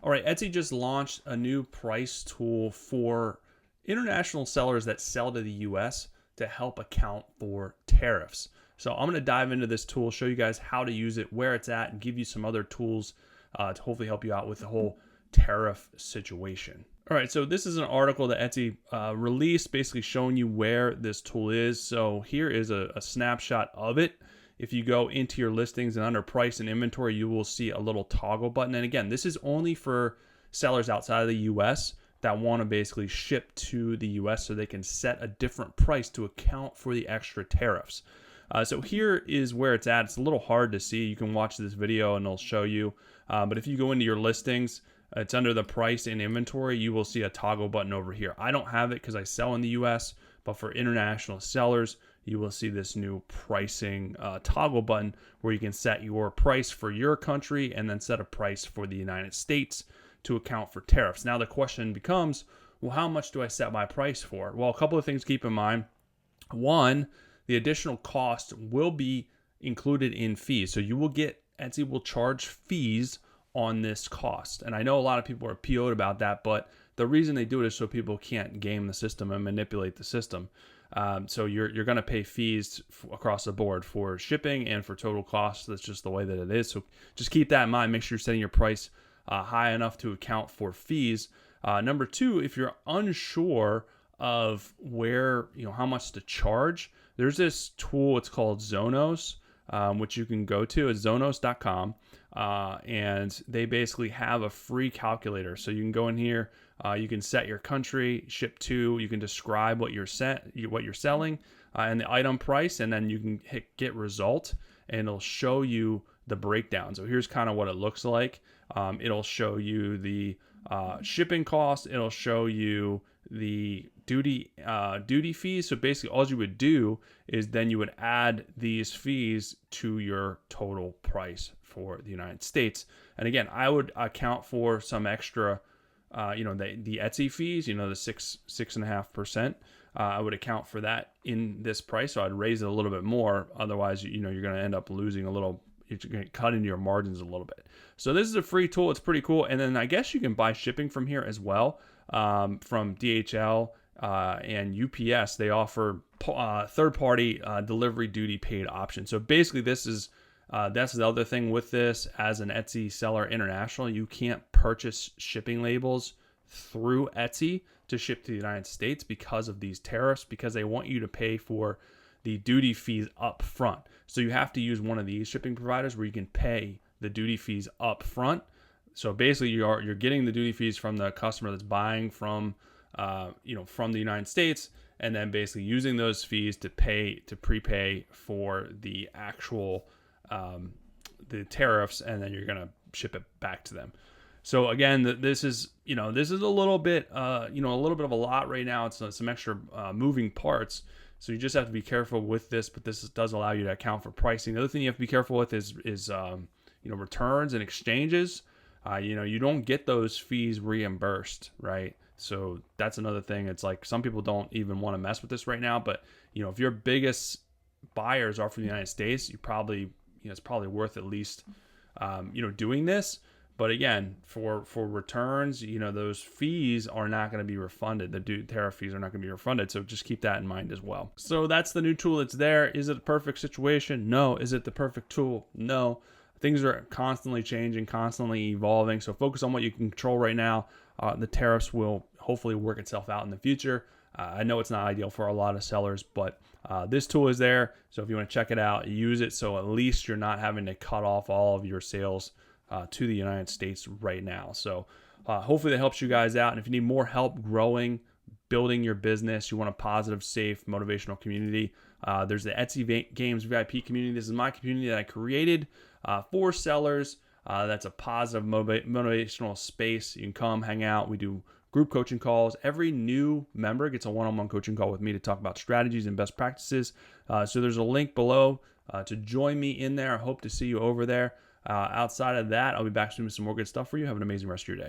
All right, Etsy just launched a new price tool for international sellers that sell to the US to help account for tariffs. So I'm going to dive into this tool, show you guys how to use it, where it's at, and give you some other tools to hopefully help you out with the whole tariff situation. All right, so this is an article that Etsy released, basically showing you where this tool is. So here is a snapshot of it. If you go into your listings and under price and inventory, you will see a little toggle button. And again, this is only for sellers outside of the US that want to basically ship to the US so they can set a different price to account for the extra tariffs. So here is where it's at. It's a little hard to see. You can watch this video and it'll show you. But if you go into your listings, it's under the price and inventory. You will see a toggle button over here. I don't have it because I sell in the US, but for international sellers, you will see this new pricing toggle button where you can set your price for your country and then set a price for the United States to account for tariffs. Now the question becomes, well, how much do I set my price for? Well, a couple of things to keep in mind. One, the additional cost will be included in fees. So Etsy will charge fees on this cost. And I know a lot of people are PO'd about that, but the reason they do it is so people can't game the system and manipulate the system. So you're going to pay fees across the board for shipping and for total costs. That's just the way that it is. So just keep that in mind. Make sure you're setting your price high enough to account for fees. Number two, if you're unsure of how much to charge, there's this tool. It's called Zonos, which you can go to. It's zonos.com. And they basically have a free calculator. So you can go in here, you can set your country, ship to, you can describe what you're selling, and the item price, and then you can hit get result, and it'll show you the breakdown. So here's kind of what it looks like. It'll show you the shipping cost. It'll show you the duty fees. So basically all you would do is then you would add these fees to your total price for the United States. And again, I would account for some extra, the Etsy fees, the 6.5%. I would account for that in this price. So I'd raise it a little bit more. Otherwise, you're going to end up losing a little. You're going to cut into your margins a little bit. So this is a free tool. It's pretty cool. And then I guess you can buy shipping from here as well. From DHL and UPS, they offer third-party delivery duty paid option. So basically, that's the other thing with this. As an Etsy seller international, you can't purchase shipping labels through Etsy to ship to the United States because of these tariffs, because they want you to pay for the duty fees up front. So you have to use one of these shipping providers where you can pay the duty fees up front. So basically, you're getting the duty fees from the customer that's buying from the United States, and then basically using those fees to prepay for the actual the tariffs, and then you're gonna ship it back to them. So again, this is a little bit a little bit of a lot right now. It's some extra moving parts. So you just have to be careful with this, but this does allow you to account for pricing. The other thing you have to be careful with is returns and exchanges. You don't get those fees reimbursed, right? So that's another thing. It's like some people don't even want to mess with this right now, but if your biggest buyers are from the United States, it's probably worth at least doing this. But again, for returns, those fees are not going to be refunded. The tariff fees are not going to be refunded. So just keep that in mind as well. So that's the new tool that's there. Is it a perfect situation? No. Is it the perfect tool? No. Things are constantly changing, constantly evolving. So focus on what you can control right now. The tariffs will hopefully work itself out in the future. I know it's not ideal for a lot of sellers, but this tool is there. So if you want to check it out, use it. So at least you're not having to cut off all of your sales to the United States right now. So hopefully that helps you guys out. And if you need more help growing, building your business, you want a positive, safe, motivational community, there's the Etsy Games VIP community. This is my community that I created for sellers. That's a positive, motivational space. You can come hang out. We do group coaching calls. Every new member gets a one-on-one coaching call with me to talk about strategies and best practices. So there's a link below to join me in there. I hope to see you over there. Outside of that, I'll be back soon with some more good stuff for you. Have an amazing rest of your day.